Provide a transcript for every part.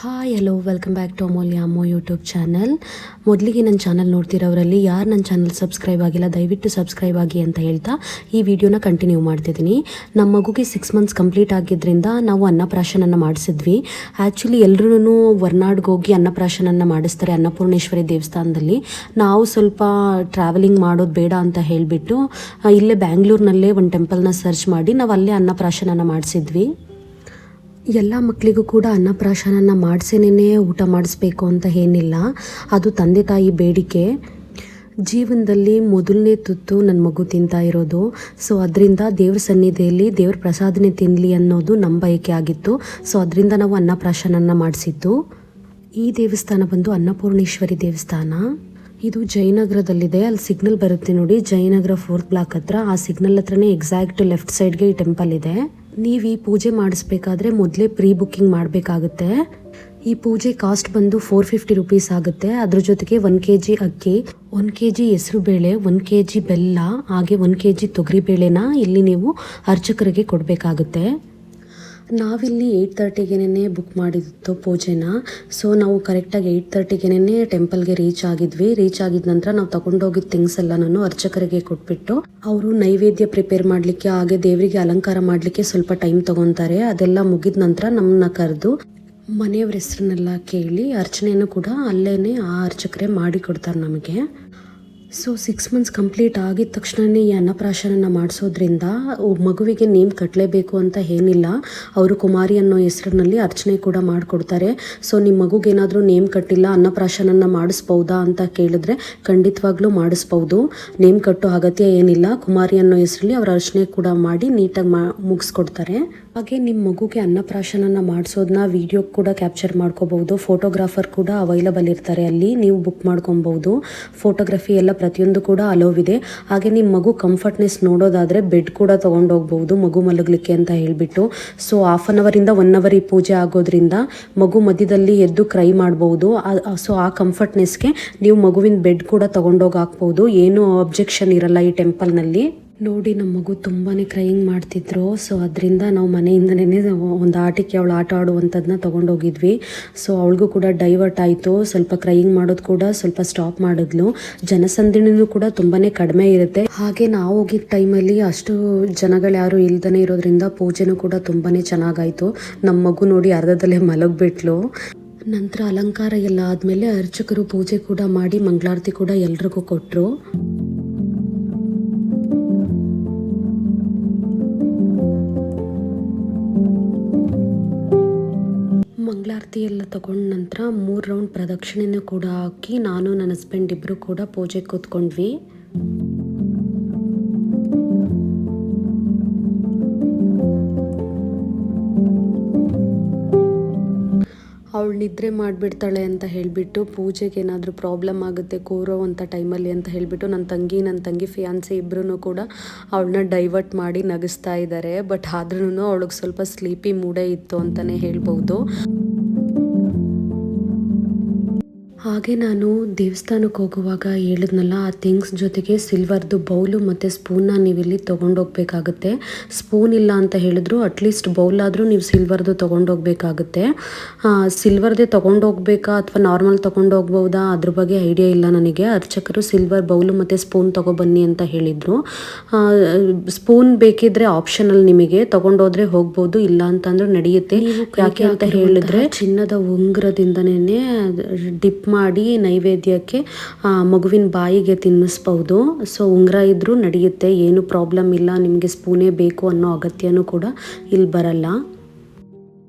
Hi hello welcome back to Amulya ಅಮ್ಮೋ YouTube channel. ಮೊದಲಿಗೆ ನನ್ನ ಚಾನಲ್ ನೋಡ್ತಿರೋರಲ್ಲಿ ಯಾರು ನನ್ನ ಚಾನಲ್ ಸಬ್ಸ್ಕ್ರೈಬ್ ಆಗಿಲ್ಲ ದಯವಿಟ್ಟು ಸಬ್ಸ್ಕ್ರೈಬ್ ಆಗಿ ಅಂತ ಹೇಳ್ತಾ ಈ ವಿಡಿಯೋನ ಕಂಟಿನ್ಯೂ ಮಾಡ್ತಿದ್ದೀನಿ. ನಮ್ಮ ಮಗುಗೆ 6 ಮಂತ್ಸ್ ಕಂಪ್ಲೀಟ್ ಆಗಿದ್ದರಿಂದ ನಾವು ಅನ್ನಪ್ರಾಶನನ್ನು ಮಾಡಿಸಿದ್ವಿ. ಆ್ಯಕ್ಚುಲಿ ಎಲ್ಲರೂ ಹೊರ್ನಾಡ್ಗೆ ಹೋಗಿ ಅನ್ನಪ್ರಾಶನನ್ನು ಮಾಡಿಸ್ತಾರೆ ಅನ್ನಪೂರ್ಣೇಶ್ವರಿ ದೇವಸ್ಥಾನದಲ್ಲಿ. ನಾವು ಸ್ವಲ್ಪ ಟ್ರಾವೆಲಿಂಗ್ ಮಾಡೋದು ಬೇಡ ಅಂತ ಹೇಳಿಬಿಟ್ಟು ಇಲ್ಲೇ ಬ್ಯಾಂಗ್ಳೂರಿನಲ್ಲೇ ಒಂದು ಟೆಂಪಲ್ನ ಸರ್ಚ್ ಮಾಡಿ ನಾವು ಅಲ್ಲೇ ಅನ್ನಪ್ರಾಶನನ್ನು ಮಾಡಿಸಿದ್ವಿ. ಎಲ್ಲ ಮಕ್ಕಳಿಗೂ ಕೂಡ ಅನ್ನಪ್ರಾಶನನ್ನು ಮಾಡಿಸೇನೇ ಊಟ ಮಾಡಿಸ್ಬೇಕು ಅಂತ ಏನಿಲ್ಲ, ಅದು ತಂದೆ ತಾಯಿ ಬೇಡಿಕೆ. ಜೀವನದಲ್ಲಿ ಮೊದಲನೇ ತುತ್ತು ನನ್ನ ಮಗು ತಿಂತಾ ಇರೋದು, ಸೊ ಅದರಿಂದ ದೇವ್ರ ಸನ್ನಿಧಿಯಲ್ಲಿ ದೇವ್ರ ಪ್ರಸಾದನೆ ತಿನ್ನಲಿ ಅನ್ನೋದು ನಮ್ಮ ಬಯಕೆ ಆಗಿತ್ತು. ಸೊ ಅದರಿಂದ ನಾವು ಅನ್ನಪ್ರಾಶನನ್ನು ಮಾಡಿಸಿದ್ದು. ಈ ದೇವಸ್ಥಾನ ಬಂದು ಅನ್ನಪೂರ್ಣೇಶ್ವರಿ ದೇವಸ್ಥಾನ. ಇದು ಜಯನಗರದಲ್ಲಿದೆ. ಅಲ್ಲಿ ಸಿಗ್ನಲ್ ಬರುತ್ತೆ ನೋಡಿ, ಜಯನಗರ 4th ಬ್ಲಾಕ್ ಹತ್ರ. ಆ ಸಿಗ್ನಲ್ ಹತ್ರನೇ ಎಕ್ಸಾಕ್ಟ್ ಲೆಫ್ಟ್ ಸೈಡ್ಗೆ ಈ ಟೆಂಪಲ್ ಇದೆ. ನೀವು ಈ ಪೂಜೆ ಮಾಡಿಸ್ಬೇಕಾದ್ರೆ ಮೊದಲೇ ಪ್ರೀ ಬುಕ್ಕಿಂಗ್ ಮಾಡಬೇಕಾಗುತ್ತೆ. ಈ ಪೂಜೆ ಕಾಸ್ಟ್ ಬಂದು 450 ರುಪೀಸ್ ಆಗುತ್ತೆ. ಅದ್ರ ಜೊತೆಗೆ 1 kg ಅಕ್ಕಿ, 1 kg ಹೆಸರು ಬೇಳೆ, 1 kg ಬೆಲ್ಲ, ಹಾಗೆ 1 kg ತೊಗರಿ ಬೇಳೆನ ಇಲ್ಲಿ ನೀವು ಅರ್ಚಕರಿಗೆ ಕೊಡಬೇಕಾಗುತ್ತೆ. ನಾವಿಲ್ಲಿ 8:30ಗೆ ಬುಕ್ ಮಾಡಿದ್ದು ಪೂಜೆನ. ಸೊ ನಾವು ಕರೆಕ್ಟಾಗಿ 8:30ಗೆ ಟೆಂಪಲ್ಗೆ ರೀಚ್ ಆಗಿದ್ವಿ. ರೀಚ್ ಆಗಿದ ನಂತರ ನಾವು ತಗೊಂಡೋಗಿದ್ದ ಥಿಂಗ್ಸ್ ಎಲ್ಲನೂ ಅರ್ಚಕರಿಗೆ ಕೊಟ್ಬಿಟ್ಟು ಅವರು ನೈವೇದ್ಯ ಪ್ರಿಪೇರ್ ಮಾಡಲಿಕ್ಕೆ ಹಾಗೆ ದೇವರಿಗೆ ಅಲಂಕಾರ ಮಾಡಲಿಕ್ಕೆ ಸ್ವಲ್ಪ ಟೈಮ್ ತಗೊತಾರೆ. ಅದೆಲ್ಲ ಮುಗಿದ ನಂತರ ನಮ್ಮನ್ನ ಕರೆದು ಮನೆಯವ್ರ ಹೆಸರನ್ನೆಲ್ಲ ಕೇಳಿ ಅರ್ಚನೆಯನ್ನು ಕೂಡ ಅಲ್ಲೇ ಆ ಅರ್ಚಕರೇ ಮಾಡಿ ಕೊಡ್ತಾರೆ ನಮಗೆ. ಸೊ 6 ಮಂತ್ಸ್ ಕಂಪ್ಲೀಟ್ ಆಗಿದ ತಕ್ಷಣವೇ ಈ ಅನ್ನಪ್ರಾಶನನ ಮಾಡಿಸೋದ್ರಿಂದ ಮಗುವಿಗೆ ನೇಮ್ ಕಟ್ಟಲೇಬೇಕು ಅಂತ ಏನಿಲ್ಲ. ಅವರು ಕುಮಾರಿ ಅನ್ನೋ ಹೆಸರಿನಲ್ಲಿ ಅರ್ಚನೆ ಕೂಡ ಮಾಡಿಕೊಡ್ತಾರೆ. ಸೊ ನಿಮ್ಮ ಮಗುಗೇನಾದರೂ ನೇಮ್ ಕಟ್ಟಿಲ್ಲ, ಅನ್ನಪ್ರಾಶನನ ಮಾಡಿಸ್ಬೋದಾ ಅಂತ ಕೇಳಿದ್ರೆ ಖಂಡಿತವಾಗ್ಲೂ ಮಾಡಿಸ್ಬೋದು. ನೇಮ್ ಕಟ್ಟೋ ಅಗತ್ಯ ಏನಿಲ್ಲ. ಕುಮಾರಿ ಅನ್ನೋ ಹೆಸರಲ್ಲಿ ಅವ್ರ ಅರ್ಚನೆ ಕೂಡ ಮಾಡಿ ನೀಟಾಗಿ ಮುಗಿಸ್ಕೊಡ್ತಾರೆ. ಹಾಗೆ ನಿಮ್ಮ ಮಗುಗೆ ಅನ್ನಪ್ರಾಶನನ ಮಾಡಿಸೋದನ್ನ ವಿಡಿಯೋ ಕೂಡ ಕ್ಯಾಪ್ಚರ್ ಮಾಡ್ಕೋಬಹುದು. ಫೋಟೋಗ್ರಾಫರ್ ಕೂಡ ಅವೈಲಬಲ್ ಇರ್ತಾರೆ ಅಲ್ಲಿ, ನೀವು ಬುಕ್ ಮಾಡ್ಕೊಬಹುದು. ಫೋಟೋಗ್ರಫಿ ಎಲ್ಲ ಪ್ರತಿಯೊಂದು ಕೂಡ ಅಲೋವ್ ಇದೆ. ಹಾಗೆ ನಿಮ್ಮ ಮಗು ಕಂಫರ್ಟ್ನೆಸ್ ನೋಡೋದಾದರೆ ಬೆಡ್ ಕೂಡ ತೊಗೊಂಡೋಗ್ಬೋದು ಮಗು ಮಲಗಲಿಕ್ಕೆ ಅಂತ ಹೇಳಿಬಿಟ್ಟು. ಸೊ 1/2 ಅವರಿಂದ 1 ಅವರ್ ಈ ಪೂಜೆ ಆಗೋದ್ರಿಂದ ಮಗು ಮಧ್ಯದಲ್ಲಿ ಎದ್ದು ಕ್ರೈ ಮಾಡ್ಬೋದು. ಸೊ ಆ ಕಂಫರ್ಟ್ನೆಸ್ಗೆ ನೀವು ಮಗುವಿನ ಬೆಡ್ ಕೂಡ ತೊಗೊಂಡೋಗಿ ಹಾಕ್ಬೋದು. ಏನೂ ಅಬ್ಜೆಕ್ಷನ್ ಇರಲ್ಲ ಈ ಟೆಂಪಲ್ನಲ್ಲಿ. ನೋಡಿ ನಮ್ಮ ಮಗು ತುಂಬಾ ಕ್ರೈಯಿಂಗ್ ಮಾಡ್ತಿದ್ರು. ಸೊ ಅದರಿಂದ ನಾವು ಮನೆಯಿಂದನೇ ಒಂದು ಆಟಿಕೆ ಅವಳು ಆಟ ಆಡುವಂಥದ್ದನ್ನ ತೊಗೊಂಡೋಗಿದ್ವಿ. ಸೊ ಅವಳಿಗೂ ಕೂಡ ಡೈವರ್ಟ್ ಆಯಿತು. ಸ್ವಲ್ಪ ಕ್ರೈಯಿಂಗ್ ಮಾಡೋದು ಕೂಡ ಸ್ವಲ್ಪ ಸ್ಟಾಪ್ ಮಾಡಿದ್ಲು. ಜನಸಂದಣಿನೂ ಕೂಡ ತುಂಬಾ ಕಡಿಮೆ ಇರುತ್ತೆ. ಹಾಗೆ ನಾವು ಹೋಗಿದ್ದ ಟೈಮಲ್ಲಿ ಅಷ್ಟು ಜನಗಳು ಯಾರು ಇಲ್ದೇ ಇರೋದ್ರಿಂದ ಪೂಜೆನೂ ಕೂಡ ತುಂಬಾ ಚೆನ್ನಾಗಾಯಿತು. ನಮ್ಮ ಮಗು ನೋಡಿ ಅರ್ಧದಲ್ಲೇ ಮಲಗಿಬಿಟ್ಲು. ನಂತರ ಅಲಂಕಾರ ಎಲ್ಲ ಆದಮೇಲೆ ಅರ್ಚಕರು ಪೂಜೆ ಕೂಡ ಮಾಡಿ ಮಂಗಳಾರತಿ ಕೂಡ ಎಲ್ರಿಗೂ ಕೊಟ್ಟರು. ಮಂಗಳಾರತಿ ಎಲ್ಲ ತಗೊಂಡ ನಂತರ 3 ರೌಂಡ್ ಪ್ರದಕ್ಷಿಣೆನೂ ಕೂಡ ಹಾಕಿ ನಾನು ನನ್ನ ಹಸ್ಬೆಂಡ್ ಇಬ್ಬರು ಕೂಡ ಪೂಜೆಗೆ ಕೂತ್ಕೊಂಡ್ವಿ. ಅವಳು ನಿದ್ರೆ ಮಾಡಿಬಿಡ್ತಾಳೆ ಅಂತ ಹೇಳಿಬಿಟ್ಟು ಪೂಜೆಗೆ ಏನಾದರೂ ಪ್ರಾಬ್ಲಮ್ ಆಗುತ್ತೆ ಕೂರೋವಂಥ ಟೈಮಲ್ಲಿ ಅಂತ ಹೇಳಿಬಿಟ್ಟು ನನ್ನ ತಂಗಿ ಫಿಯಾನ್ಸಿ ಇಬ್ಬರೂ ಕೂಡ ಅವಳನ್ನ ಡೈವರ್ಟ್ ಮಾಡಿ ನಗಿಸ್ತಾ ಇದ್ದಾರೆ. ಬಟ್ ಆದ್ರೂ ಅವಳಿಗೆ ಸ್ವಲ್ಪ ಸ್ಲೀಪಿ ಮೂಡೇ ಇತ್ತು ಅಂತಲೇ ಹೇಳ್ಬೋದು. ಹಾಗೆ ನಾನು ದೇವಸ್ಥಾನಕ್ಕೆ ಹೋಗುವಾಗ ಹೇಳಿದ್ನಲ್ಲ, ಆ ಥಿಂಗ್ಸ್ ಜೊತೆಗೆ ಸಿಲ್ವರ್ದು ಬೌಲು ಮತ್ತು ಸ್ಪೂನ್ನ ನೀವಿಲ್ಲಿ ತೊಗೊಂಡೋಗ್ಬೇಕಾಗುತ್ತೆ. ಸ್ಪೂನ್ ಇಲ್ಲ ಅಂತ ಹೇಳಿದ್ರು ಅಟ್ಲೀಸ್ಟ್ ಬೌಲಾದರೂ ನೀವು ಸಿಲ್ವರ್ದು ತೊಗೊಂಡೋಗ್ಬೇಕಾಗುತ್ತೆ. ಸಿಲ್ವರ್ದೇ ತೊಗೊಂಡೋಗ್ಬೇಕಾ ಅಥವಾ ನಾರ್ಮಲ್ ತೊಗೊಂಡೋಗ್ಬೋದಾ ಅದ್ರ ಬಗ್ಗೆ ಐಡಿಯಾ ಇಲ್ಲ ನನಗೆ. ಅರ್ಚಕರು ಸಿಲ್ವರ್ ಬೌಲು ಮತ್ತು ಸ್ಪೂನ್ ತೊಗೊಬನ್ನಿ ಅಂತ ಹೇಳಿದರು. ಸ್ಪೂನ್ ಬೇಕಿದ್ರೆ ಆಪ್ಷನಲ್, ನಿಮಗೆ ತೊಗೊಂಡೋದ್ರೆ ಹೋಗ್ಬೋದು, ಇಲ್ಲ ಅಂತಂದ್ರೆ ನಡೆಯುತ್ತೆ. ಯಾಕೆ ಅಂತ ಹೇಳಿದ್ರೆ ಚಿನ್ನದ ಉಂಗುರದಿಂದನೇ ಡಿಪ್ ಮಾಡಿ ನೈವೇದ್ಯಕ್ಕೆ ಮಗುವಿನ ಬಾಯಿಗೆ ತಿನ್ನಿಸ್ಬಹುದು. ಸೊ ಉಂಗುರ ಇದ್ರೂ ನಡೆಯುತ್ತೆ, ಏನು ಪ್ರಾಬ್ಲಮ್ ಇಲ್ಲ. ನಿಮಗೆ ಸ್ಪೂನೇ ಬೇಕು ಅನ್ನೋ ಅಗತ್ಯನೂ ಕೂಡ ಇಲ್ಲಿ ಬರಲ್ಲ.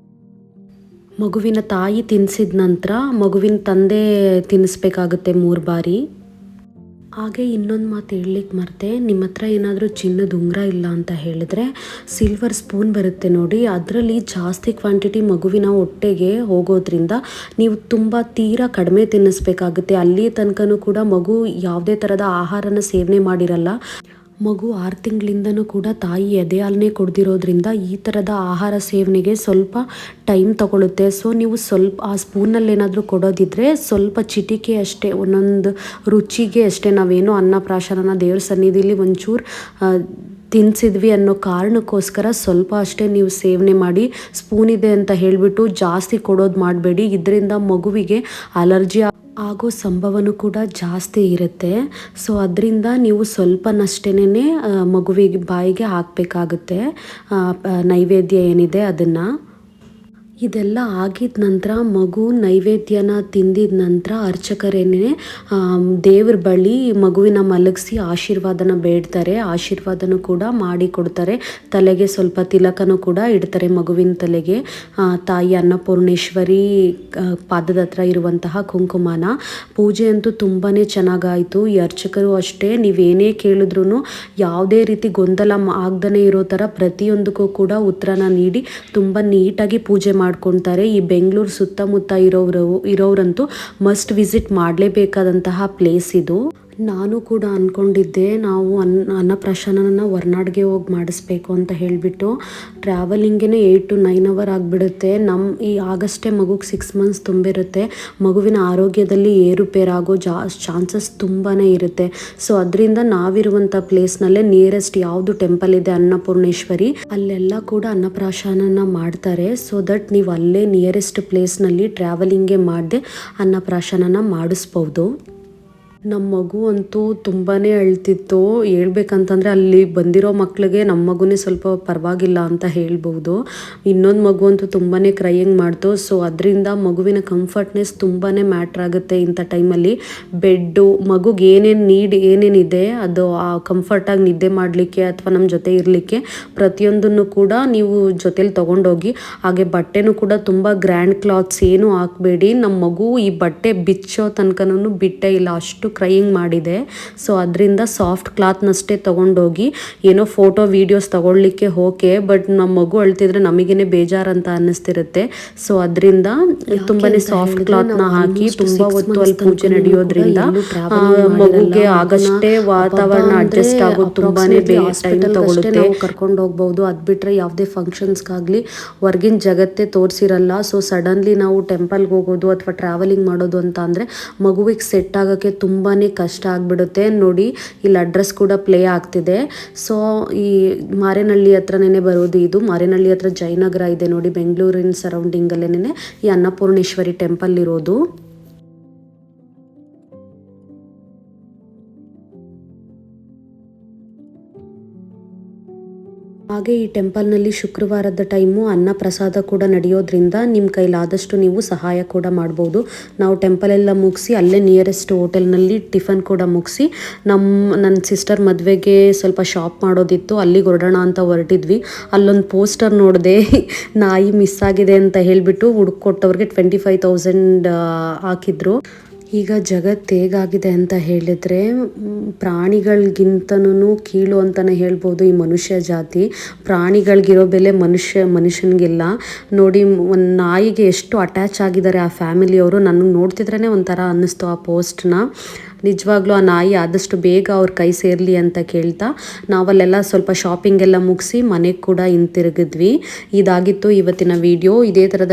ಮಗುವಿನ ತಾಯಿ ತಿನ್ನಿಸಿದ ನಂತರ ಮಗುವಿನ ತಂದೆ ತಿನ್ನಿಸ್ಬೇಕಾಗುತ್ತೆ 3 ಬಾರಿ. ಹಾಗೆ ಇನ್ನೊಂದು ಮಾತು ಹೇಳಲಿಕ್ಕೆ ಮರೆತೆ, ನಿಮ್ಮ ಹತ್ರ ಏನಾದರೂ ಚಿನ್ನದ ಉಂಗುರ ಇಲ್ಲ ಅಂತ ಹೇಳಿದ್ರೆ ಸಿಲ್ವರ್ ಸ್ಪೂನ್ ಬರುತ್ತೆ ನೋಡಿ, ಅದರಲ್ಲಿ ಜಾಸ್ತಿ ಕ್ವಾಂಟಿಟಿ ಮಗುವಿನ ಹೊಟ್ಟೆಗೆ ಹೋಗೋದ್ರಿಂದ ನೀವು ತುಂಬ ತೀರಾ ಕಡಿಮೆ ತಿನ್ನಿಸ್ಬೇಕಾಗುತ್ತೆ. ಅಲ್ಲಿ ತನಕನೂ ಕೂಡ ಮಗು ಯಾವುದೇ ಥರದ ಆಹಾರನ ಸೇವನೆ ಮಾಡಿರಲ್ಲ. ಮಗು 6 ತಿಂಗಳಿಂದನೂ ಕೂಡ ತಾಯಿ ಎದೆ ಹಾಲನ್ನೇ ಕೊಡ್ದಿರೋದ್ರಿಂದ ಈ ಥರದ ಆಹಾರ ಸೇವನೆಗೆ ಸ್ವಲ್ಪ ಟೈಮ್ ತಗೊಳುತ್ತೆ. ಸೊ ನೀವು ಸ್ವಲ್ಪ ಆ ಸ್ಪೂನಲ್ಲಿ ಏನಾದರೂ ಕೊಡೋದಿದ್ರೆ ಸ್ವಲ್ಪ ಚಿಟಿಕೆ ಅಷ್ಟೇ, ಒಂದೊಂದು ರುಚಿಗೆ ಅಷ್ಟೇ. ನಾವೇನೋ ಅನ್ನಪ್ರಾಶನನ ದೇವ್ರ ಸನ್ನಿಧಿಲಿ ಒಂಚೂರು ತಿನ್ನಿಸಿದ್ವಿ ಅನ್ನೋ ಕಾರಣಕ್ಕೋಸ್ಕರ ಸ್ವಲ್ಪ ಅಷ್ಟೇ ನೀವು ಸೇವನೆ ಮಾಡಿ. ಸ್ಪೂನ್ ಇದೆ ಅಂತ ಹೇಳಿಬಿಟ್ಟು ಜಾಸ್ತಿ ಕೊಡೋದು ಮಾಡಬೇಡಿ, ಇದರಿಂದ ಮಗುವಿಗೆ ಅಲರ್ಜಿ ಆಗೋ ಸಂಭವನೂ ಕೂಡ ಜಾಸ್ತಿ ಇರುತ್ತೆ. ಸೊ ಅದರಿಂದ ನೀವು ಸ್ವಲ್ಪನಷ್ಟೇನೆ ಮಗುವಿಗೆ ಬಾಯಿಗೆ ಹಾಕಬೇಕಾಗುತ್ತೆ ನೈವೇದ್ಯ ಏನಿದೆ ಅದನ್ನು. ಇದೆಲ್ಲ ಆಗಿದ ನಂತರ ಮಗು ನೈವೇದ್ಯನ ತಿಂದಿದ ನಂತರ ಅರ್ಚಕರೇನೇ ದೇವ್ರ ಬಳಿ ಮಗುವಿನ ಮಲಗಿಸಿ ಆಶೀರ್ವಾದನ ಬೇಡ್ತಾರೆ. ಆಶೀರ್ವಾದನೂ ಕೂಡ ಮಾಡಿ ಕೊಡ್ತಾರೆ. ತಲೆಗೆ ಸ್ವಲ್ಪ ತಿಲಕನೂ ಕೂಡ ಇಡ್ತಾರೆ ಮಗುವಿನ ತಲೆಗೆ. ತಾಯಿ ಅನ್ನಪೂರ್ಣೇಶ್ವರಿ ಪಾದದ ಹತ್ರ ಇರುವಂತಹ ಕುಂಕುಮನ. ಪೂಜೆ ಅಂತೂ ತುಂಬಾ ಚೆನ್ನಾಗಾಯಿತು. ಈ ಅರ್ಚಕರು ಅಷ್ಟೇ, ನೀವೇನೇ ಕೇಳಿದ್ರೂ ಯಾವುದೇ ರೀತಿ ಗೊಂದಲ ಆಗ್ದೇ ಇರೋ ಥರ ಪ್ರತಿಯೊಂದಕ್ಕೂ ಕೂಡ ಉತ್ತರನ ನೀಡಿ ತುಂಬ ನೀಟಾಗಿ ಪೂಜೆ ಮಾಡ್ಕೊತಾರೆ. ಈ ಬೆಂಗಳೂರು ಸುತ್ತಮುತ್ತ ಇರೋರಂತೂ ಮಸ್ಟ್ ವಿಸಿಟ್ ಮಾಡಲೇಬೇಕಾದಂತಹ ಪ್ಲೇಸ್ ಇದು. ನಾನು ಕೂಡ ಅಂದ್ಕೊಂಡಿದ್ದೆ ನಾವು ಅನ್ನಪ್ರಾಶನನ ಹೊರ್ನಾಡಿಗೆ ಹೋಗಿ ಮಾಡಿಸ್ಬೇಕು ಅಂತ ಹೇಳಿಬಿಟ್ಟು. ಟ್ರಾವೆಲಿಂಗೇ 8 to 9 hour ಆಗಿಬಿಡುತ್ತೆ. ಈ ಆಗಸ್ಟೇ ಮಗುಗೆ 6 months ತುಂಬಿರುತ್ತೆ. ಮಗುವಿನ ಆರೋಗ್ಯದಲ್ಲಿ ಏರುಪೇರಾಗೋ ಚಾನ್ಸಸ್ ತುಂಬಾ ಇರುತ್ತೆ. ಸೊ ಅದರಿಂದ ನಾವಿರುವಂಥ ಪ್ಲೇಸ್ನಲ್ಲೇ ನಿಯರೆಸ್ಟ್ ಯಾವುದು ಟೆಂಪಲ್ ಇದೆ ಅನ್ನಪೂರ್ಣೇಶ್ವರಿ, ಅಲ್ಲೆಲ್ಲ ಕೂಡ ಅನ್ನಪ್ರಾಶನನ ಮಾಡ್ತಾರೆ. ಸೊ ದಟ್ ನೀವು ಅಲ್ಲೇ ನಿಯರೆಸ್ಟ್ ಪ್ಲೇಸ್ನಲ್ಲಿ ಟ್ರಾವೆಲಿಂಗೇ ಮಾಡದೆ ಅನ್ನಪ್ರಾಶನನ ಮಾಡಿಸ್ಬೋದು. ನಮ್ಮ ಮಗು ಅಂತೂ ತುಂಬಾ ಅಳ್ತಿತ್ತು. ಹೇಳ್ಬೇಕಂತಂದರೆ ಅಲ್ಲಿ ಬಂದಿರೋ ಮಕ್ಳಿಗೆ ನಮ್ಮ ಮಗುನೇ ಸ್ವಲ್ಪ ಪರವಾಗಿಲ್ಲ ಅಂತ ಹೇಳ್ಬೋದು. ಇನ್ನೊಂದು ಮಗು ಅಂತೂ ತುಂಬಾ ಕ್ರೈಯಿಂಗ್ ಮಾಡ್ತು. ಸೊ ಅದರಿಂದ ಮಗುವಿನ ಕಂಫರ್ಟ್ನೆಸ್ ತುಂಬಾ ಮ್ಯಾಟ್ರ್ ಆಗುತ್ತೆ ಇಂಥ ಟೈಮಲ್ಲಿ. ಬೆಡ್ಡು ಮಗುಗೆ ಏನೇನಿದೆ ಅದು ಕಂಫರ್ಟಾಗಿ ನಿದ್ದೆ ಮಾಡಲಿಕ್ಕೆ ಅಥವಾ ನಮ್ಮ ಜೊತೆ ಇರಲಿಕ್ಕೆ ಪ್ರತಿಯೊಂದನ್ನು ಕೂಡ ನೀವು ಜೊತೇಲಿ ತೊಗೊಂಡೋಗಿ. ಹಾಗೆ ಬಟ್ಟೆನೂ ಕೂಡ ತುಂಬ ಗ್ರ್ಯಾಂಡ್ ಕ್ಲಾತ್ಸ್ ಏನೂ ಹಾಕಬೇಡಿ. ನಮ್ಮ ಮಗು ಈ ಬಟ್ಟೆ ಬಿಚ್ಚೋ ತನಕನೂ ಬಿಟ್ಟೇ ಇಲ್ಲ, ಅಷ್ಟು ಕ್ರೈಯಿಂಗ್ ಮಾಡಿದೆ. ಸೊ ಅದರಿಂದ ಸಾಫ್ಟ್ ಕ್ಲಾತ್ನಷ್ಟೇ ತೊಗೊಂಡೋಗಿ. ಏನೋ ಫೋಟೋ ವೀಡಿಯೋಸ್ ತೊಗೊಳ್ಲಿಕ್ಕೆ ಓಕೆ, ಬಟ್ ನಮ್ಮ ಮಗು ಅಳ್ತಿದ್ರೆ ನಮಗೇನೆ ಬೇಜಾರಂತ ಅನ್ನಿಸ್ತಿರುತ್ತೆ. ಸೊ ಅದರಿಂದ ತುಂಬಾ ಸಾಫ್ಟ್ ಕ್ಲಾತ್ನ ಹಾಕಿ ತುಂಬ ಹೊತ್ತು ಅಲ್ಲಿ ಪೂಜೆ ನಡೆಯೋದ್ರಿಂದ ಮಗುಗೆ ಆಗಷ್ಟೇ ವಾತಾವರಣ ಅಡ್ಜಸ್ಟ್ ಆಗೋದು ತುಂಬಾ ಟೈಮ್ ತಗೊಳುತ್ತೆ. ಕರ್ಕೊಂಡು ಹೋಗ್ಬೋದು. ಅದು ಬಿಟ್ಟರೆ ಯಾವುದೇ ಫಂಕ್ಷನ್ಸ್ಗಾಗಲಿ ಹೊರ್ಗಿನ ಜಗತ್ತೇ ತೋರಿಸಿರಲ್ಲ. ಸೊ ಸಡನ್ಲಿ ನಾವು ಟೆಂಪಲ್ಗೆ ಹೋಗೋದು ಅಥವಾ ಟ್ರಾವೆಲಿಂಗ್ ಮಾಡೋದು ಅಂತ ಅಂದರೆ ಮಗುವಿಗೆ ಸೆಟ್ ಆಗೋಕ್ಕೆ ತುಂಬಾ ಕಷ್ಟ ಆಗಿಬಿಡುತ್ತೆ. ನೋಡಿ ಇಲ್ಲಿ ಅಡ್ರೆಸ್ ಕೂಡ ಪ್ಲೇ ಆಗ್ತಿದೆ. ಸೊ ಈ ಮಾರೇನಹಳ್ಳಿ ಹತ್ರನೇ ಬರೋದು ಇದು. ಮಾರೇನಹಳ್ಳಿ ಹತ್ರ ಜಯನಗರ ಇದೆ ನೋಡಿ, ಬೆಂಗಳೂರಿನ ಸರೌಂಡಿಂಗಲ್ಲೇನೆ ಈ ಅನ್ನಪೂರ್ಣೇಶ್ವರಿ ಟೆಂಪಲ್ ಇರೋದು. ಹಾಗೆ ಈ ಟೆಂಪಲ್ನಲ್ಲಿ ಶುಕ್ರವಾರದ ಟೈಮು ಅನ್ನ ಪ್ರಸಾದ ಕೂಡ ನಡೆಯೋದ್ರಿಂದ ನಿಮ್ಮ ಕೈಲಾದಷ್ಟು ನೀವು ಸಹಾಯ ಕೂಡ ಮಾಡ್ಬೋದು. ನಾವು ಟೆಂಪಲ್ ಎಲ್ಲ ಮುಗಿಸಿ ಅಲ್ಲೇ ನಿಯರೆಸ್ಟ್ ಹೋಟೆಲ್ನಲ್ಲಿ ಟಿಫನ್ ಕೂಡ ಮುಗಿಸಿ ನನ್ನ ಸಿಸ್ಟರ್ ಮದುವೆಗೆ ಸ್ವಲ್ಪ ಶಾಪ್ ಮಾಡೋದಿತ್ತು, ಅಲ್ಲಿಗೆ ಹೊರಡೋಣ ಅಂತ ಹೊರಟಿದ್ವಿ. ಅಲ್ಲೊಂದು ಪೋಸ್ಟರ್ ನೋಡಿದೆ, ನಾಯಿ ಮಿಸ್ ಆಗಿದೆ ಅಂತ ಹೇಳಿಬಿಟ್ಟು ಹುಡುಕೊಟ್ಟವ್ರಿಗೆ 25,000 ಹಾಕಿದ್ರು. ಈಗ ಜಗತ್ತು ಹೇಗಾಗಿದೆ ಅಂತ ಹೇಳಿದರೆ ಪ್ರಾಣಿಗಳಿಗಿಂತನೂ ಕೀಳು ಅಂತಲೇ ಹೇಳ್ಬೋದು ಈ ಮನುಷ್ಯ ಜಾತಿ. ಪ್ರಾಣಿಗಳಿಗಿರೋ ಬೆಲೆ ಮನುಷ್ಯನಿಗಿಲ್ಲ. ನೋಡಿ ಒಂದು ನಾಯಿಗೆ ಎಷ್ಟು ಅಟ್ಯಾಚ್ ಆಗಿದ್ದಾರೆ ಆ ಫ್ಯಾಮಿಲಿಯವರು. ನನಗೆ ನೋಡ್ತಿದ್ರೇ ಒಂಥರ ಅನ್ನಿಸ್ತು ಆ ಪೋಸ್ಟ್ನ. ನಿಜವಾಗ್ಲೂ ಆ ನಾಯಿ ಆದಷ್ಟು ಬೇಗ ಅವ್ರ ಕೈ ಸೇರಲಿ ಅಂತ ಕೇಳ್ತಾ ನಾವಲ್ಲೆಲ್ಲ ಸ್ವಲ್ಪ ಶಾಪಿಂಗ್ ಎಲ್ಲ ಮುಗಿಸಿ ಮನೆಗೆ ಕೂಡ ಹಿಂತಿರುಗಿದ್ವಿ. ಇದಾಗಿತ್ತು ಇವತ್ತಿನ ವಿಡಿಯೋ. ಇದೇ ಥರದ